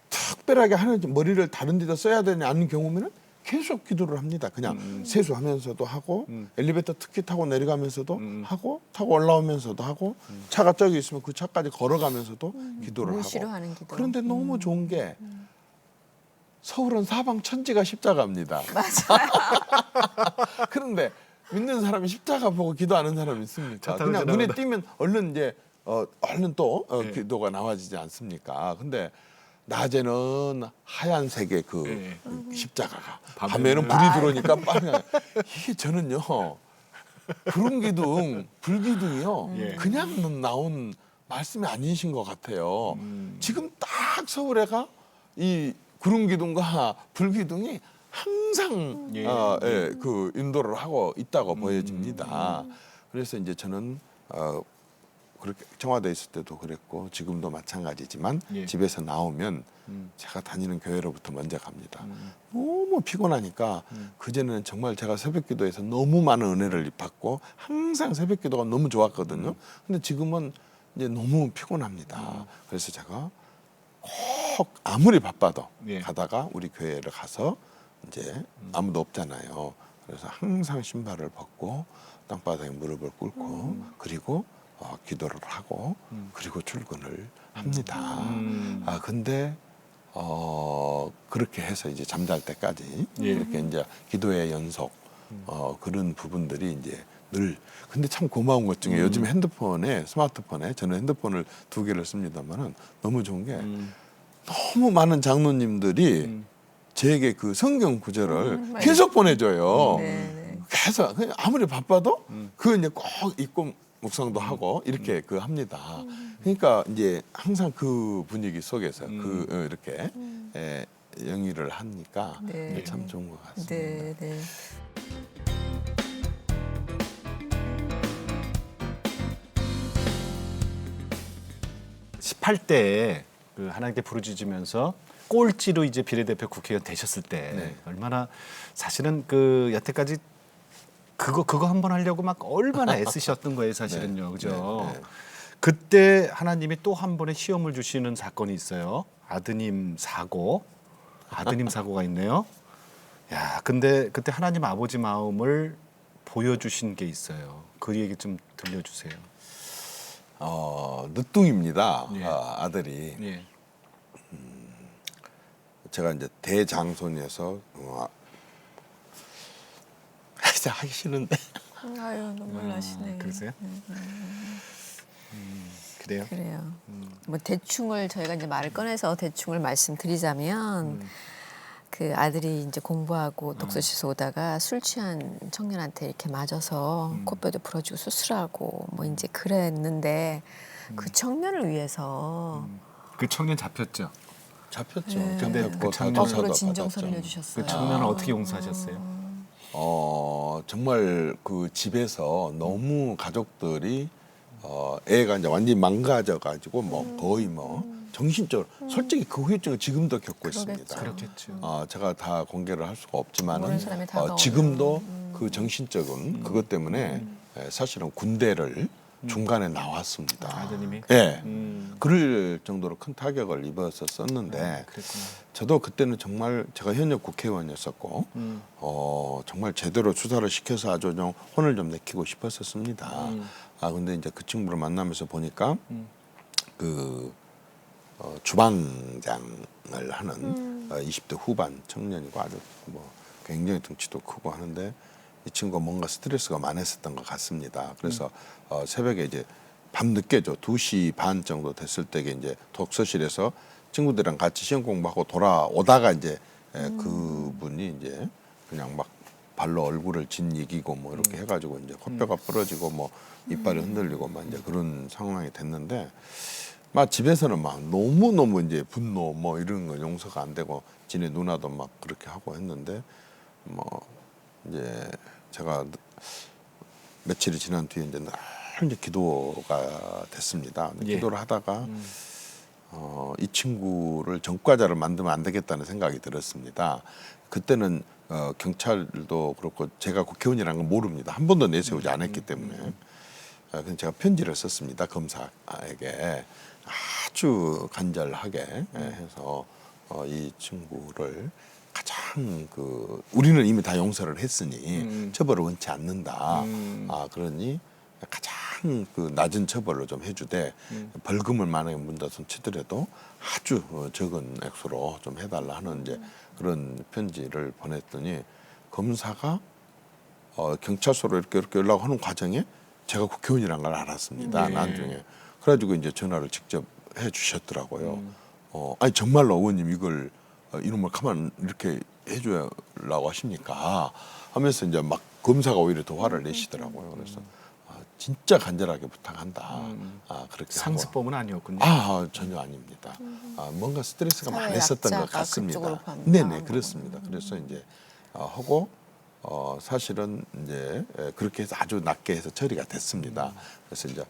특별하게 하는 머리를 다른 데다 써야 되지 않는 경우면은 계속 기도를 합니다. 그냥 세수하면서도 하고 엘리베이터 특히 타고 내려가면서도 하고 타고 올라오면서도 하고 차가 저기 있으면 그 차까지 걸어가면서도 기도를 무시로 하고 하는 기도. 그런데 너무 좋은 게 서울은 사방 천지가 십자가입니다. 맞아요. 그런데 믿는 사람이 십자가 보고 기도하는 사람이 있습니까? 타고 그냥 눈에 지나가다. 띄면 얼른 이제 얼른 또 예. 기도가 나와지지 않습니까? 근데 낮에는 하얀색의 그 예. 십자가가 밤에는 밤에는 불이 들어오니까 빨간 이게 저는요 구름 기둥 불 기둥이요 예. 그냥 나온 말씀이 아니신 것 같아요. 지금 딱 서울에가 이 구름 기둥과 불 기둥이 항상 예. 그 인도를 하고 있다고 보여집니다. 그래서 이제 저는 그렇게 청와대에 있을 때도 그랬고 지금도 마찬가지지만 예. 집에서 나오면 제가 다니는 교회로부터 먼저 갑니다. 너무 피곤하니까 그전에는 정말 제가 새벽기도에서 너무 많은 은혜를 받고 항상 새벽기도가 너무 좋았거든요. 근데 지금은 이제 너무 피곤합니다. 그래서 제가 꼭 아무리 바빠도 예. 가다가 우리 교회를 가서 이제 아무도 없잖아요. 그래서 항상 신발을 벗고 땅바닥에 무릎을 꿇고 그리고 기도를 하고 그리고 출근을 합니다. 근데 그렇게 해서 이제 잠잘 때까지 예. 이렇게 이제 기도의 연속 그런 부분들이 이제 늘 근데 참 고마운 것 중에 요즘 핸드폰에 스마트폰에 저는 핸드폰을 2개를 씁니다만은 너무 좋은 게 너무 많은 장로님들이 제게 그 성경 구절을 계속 보내줘요. 네, 네. 계속 그냥 아무리 바빠도 그 이제 꼭 입고 묵상도 하고 이렇게 그 합니다. 그러니까 이제 항상 그 분위기 속에서 이렇게 영위를 하니까 네. 참 좋은 것 같습니다. 네, 네. (18) 대에 그 하나님께 부르짖으면서 꼴찌로 이제 비례대표 국회의원 되셨을 때 네. 얼마나 사실은 그 여태까지 그거 한 번 하려고 막 얼마나 애쓰셨던 거예요, 사실은요. 네. 그죠? 네. 네. 그때 하나님이 또 한 번의 시험을 주시는 사건이 있어요. 아드님 사고가 있네요. 야, 근데 그때 하나님 아버지 마음을 보여주신 게 있어요. 그 얘기 좀 들려주세요. 늦둥입니다. 예. 아들이. 예. 제가 이제 대장손이어서 진짜 하기 싫은데. 아유, 눈물 나시네. 그러세요? 그래요? 그래요. 뭐 대충을 저희가 이제 말을 꺼내서 대충을 말씀드리자면 그 아들이 이제 공부하고 독서실에서 오다가 술 취한 청년한테 이렇게 맞아서 코뼈도 부러지고 수술하고 뭐 이제 그랬는데 그 청년을 위해서 그 청년 잡혔죠. 잡혔죠. 네. 근데 잡혔고 그 다 청년- 조사도 거꾸로 진정서를 받았죠. 내주셨어요. 그 청년을 어떻게 용서하셨어요? 정말 그 집에서 너무 가족들이 애가 이제 완전히 망가져가지고 뭐 거의 뭐 정신적으로 솔직히 그 후유증을 지금도 겪고 있습니다. 그렇겠죠. 제가 다 공개를 할 수가 없지만은 모르는 사람이 다가오면. 지금도 그 정신적인 그것 때문에 사실은 군대를 중간에 나왔습니다. 아드님이? 예. 그럴 정도로 큰 타격을 입었었는데 그랬구나. 저도 그때는 정말 제가 현역 국회의원이었었고 정말 제대로 수사를 시켜서 아주 좀 혼을 좀 내키고 싶었었습니다. 근데 이제 그 친구를 만나면서 보니까 그 주방장을 하는 20대 후반 청년이고 아주 뭐 굉장히 덩치도 크고 하는데 이 친구가 뭔가 스트레스가 많았었던 것 같습니다. 그래서 새벽에 이제 밤늦게죠. 2시 반 정도 됐을 때 이제 독서실에서 친구들이랑 같이 시험 공부하고 돌아오다가 이제 그분이 이제 그냥 막 발로 얼굴을 짓이기고 뭐 이렇게 해가지고 이제 코뼈가 부러지고 뭐 이빨이 흔들리고 막 이제 그런 상황이 됐는데 막 집에서는 막 너무 이제 분노 뭐 이런 거 용서가 안 되고 지네 누나도 막 그렇게 하고 했는데 뭐 이제 제가 며칠이 지난 뒤에 이제 늘 이제 기도가 됐습니다. 예. 기도를 하다가 이 친구를 전과자를 만들면 안 되겠다는 생각이 들었습니다. 그때는 경찰도 그렇고 제가 국회의원이라는 건 모릅니다. 한 번도 내세우지 않았기 때문에 그래서 제가 편지를 썼습니다. 검사에게 아주 간절하게 해서 이 친구를 가장 우리는 이미 다 용서를 했으니 처벌을 원치 않는다. 그러니 가장 그 낮은 처벌로 좀 해주되 벌금을 만약에 문다손 치더라도 아주 적은 액수로 좀 해달라 하는 이제 그런 편지를 보냈더니 검사가 경찰서로 이렇게 연락하는 과정에 제가 국회의원이라는 걸 알았습니다. 네. 나중에 그래가지고 이제 전화를 직접 해주셨더라고요. 아니 정말로 의원님 이걸 이놈을 가만 이렇게 해줘라고 하십니까? 하면서 이제 막 검사가 오히려 더 화를 내시더라고요. 그래서 진짜 간절하게 부탁한다. 그렇게 상습범은 아니었군요. 전혀 아닙니다. 뭔가 스트레스가 사회 많이 있었던 것 약자가 그쪽으로 같습니다. 판단한 네네 거구나. 그렇습니다. 그래서 이제 하고 사실은 이제 그렇게 해서 아주 낮게 해서 처리가 됐습니다. 그래서 이제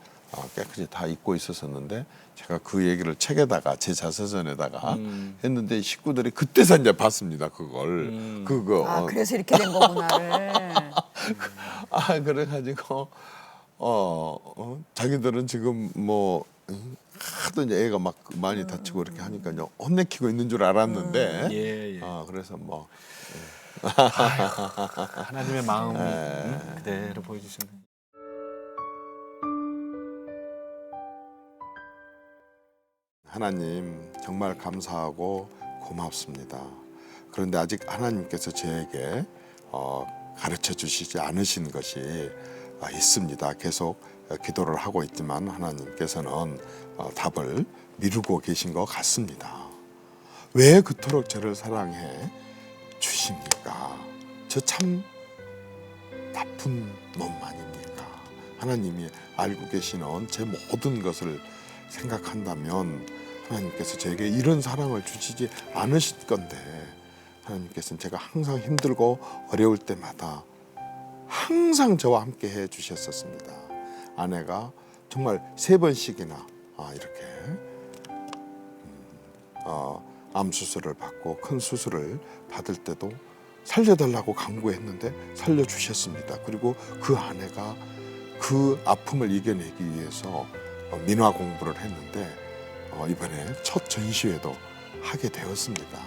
깨끗이 다 잊고 있었었는데 제가 그 얘기를 책에다가 제 자서전에다가 했는데 식구들이 그때서 이제 봤습니다. 그걸 그거 그래서 이렇게 된 거구나를. 그래가지고 자기들은 지금 뭐 하도 이제 애가 막 많이 다치고 이렇게 하니까 이제 혼내키고 있는 줄 알았는데 예. 그래서 뭐 하나님의 마음이 그대로 보여주시는. 하나님 정말 감사하고 고맙습니다. 그런데 아직 하나님께서 저에게 가르쳐 주시지 않으신 것이 있습니다. 계속 기도를 하고 있지만 하나님께서는 답을 미루고 계신 것 같습니다. 왜 그토록 저를 사랑해 주십니까? 저 참 나쁜 놈 아닙니까? 하나님이 알고 계시는 제 모든 것을 생각한다면 하나님께서 제게 이런 사랑을 주시지 않으실 건데 하나님께서는 제가 항상 힘들고 어려울 때마다 항상 저와 함께 해 주셨었습니다. 아내가 정말 3번씩이나 이렇게 암 수술을 받고 큰 수술을 받을 때도 살려달라고 강구했는데 살려주셨습니다. 그리고 그 아내가 그 아픔을 이겨내기 위해서 민화 공부를 했는데 이번에 첫 전시회도 하게 되었습니다.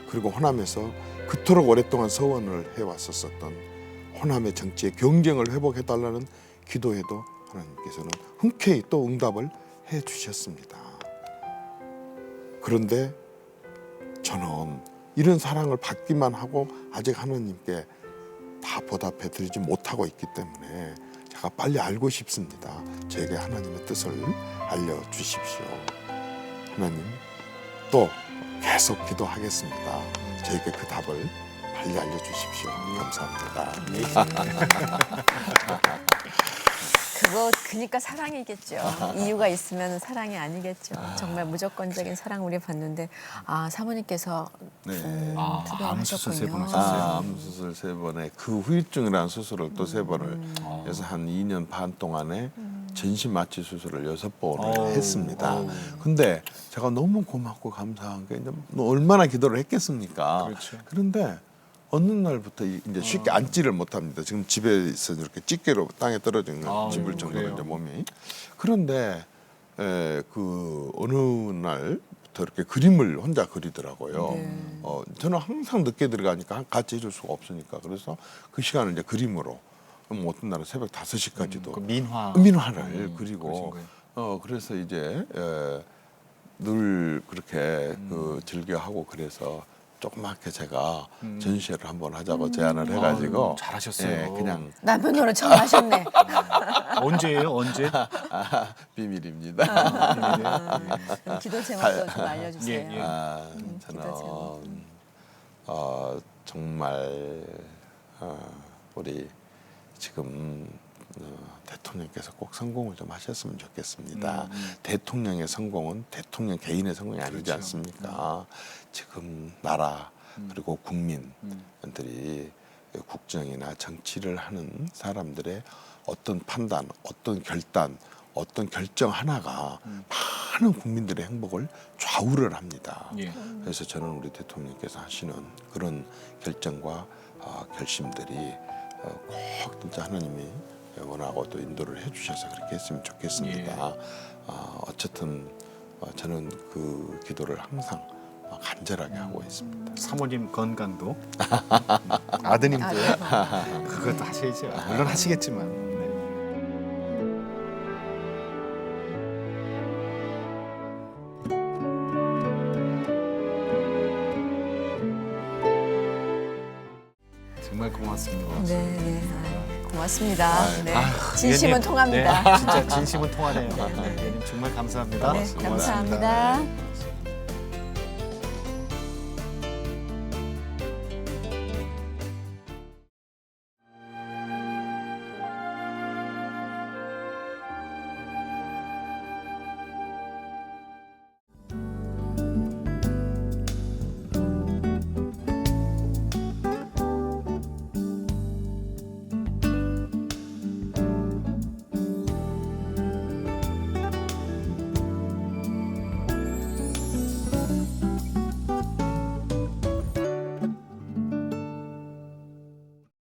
그리고 호남에서 그토록 오랫동안 서원을 해왔었던 호남의 정치의 경쟁을 회복해달라는 기도에도 하나님께서는 흔쾌히 또 응답을 해주셨습니다. 그런데 저는 이런 사랑을 받기만 하고 아직 하나님께 다 보답해 드리지 못하고 있기 때문에 제가 빨리 알고 싶습니다. 저에게 하나님의 뜻을 알려주십시오. 하나님 또 계속 기도하겠습니다. 저에게 그 답을 빨리 알려주십시오. 감사합니다. 그러니까 사랑이겠죠. 이유가 있으면 사랑이 아니겠죠. 정말 무조건적인 사랑 우리 봤는데 사모님께서 암 수술 3번 투병하셨군요. 하셨어요. 암 수술 3번에 그 후유증이라는 수술을 또 3번을 해서 한 2년 반 동안에 전신 마취 수술을 6번을 했습니다. 근데 제가 너무 고맙고 감사한 게 이제 얼마나 기도를 했겠습니까? 그렇죠. 그런데 어느 날부터 이제 쉽게 앉지를 못합니다. 지금 집에서 이렇게 찌개로 땅에 떨어지는 집을 정도로 그래요? 이제 몸이. 그런데 그 어느 날부터 이렇게 그림을 혼자 그리더라고요. 네. 저는 항상 늦게 들어가니까 같이 해줄 수가 없으니까 그래서 그 시간을 이제 그림으로 어떤 날은 새벽 5시까지도 그 민화를 그리고 그리신 거예요? 그래서 이제 늘 그렇게 그 즐겨하고 그래서 조그맣게 제가 전시회를 한번 하자고 제안을 해가지고 아유, 잘하셨어요. 그냥 남편 노릇 참 하셨네. 언제예요? 언제? 비밀입니다. 그럼 기도 제목도 좀 알려주세요. 예, 예. 저는 기도 정말 우리 지금 대통령께서 꼭 성공을 좀 하셨으면 좋겠습니다. 대통령의 성공은 대통령 개인의 성공이 아니지 그렇죠. 않습니까? 지금 나라 그리고 국민들이 국정이나 정치를 하는 사람들의 어떤 판단, 어떤 결단, 어떤 결정 하나가 많은 국민들의 행복을 좌우를 합니다. 예. 그래서 저는 우리 대통령께서 하시는 그런 결정과 결심들이 꼭 진짜 하나님이 원하고 또 인도를 해주셔서 그렇게 했으면 좋겠습니다. 어쨌든 저는 그 기도를 항상 간절하게 하고 있습니다. 사모님 건강도 아드님도 그것도 하셔야죠. 물론 하시겠지만. 네. 정말 고맙습니다. 네. 고맙습니다. 네. 아유, 진심은 의원님, 통합니다. 네, 진짜 진심은 통하네요. 네, 의원님 정말 감사합니다. 네, 감사합니다.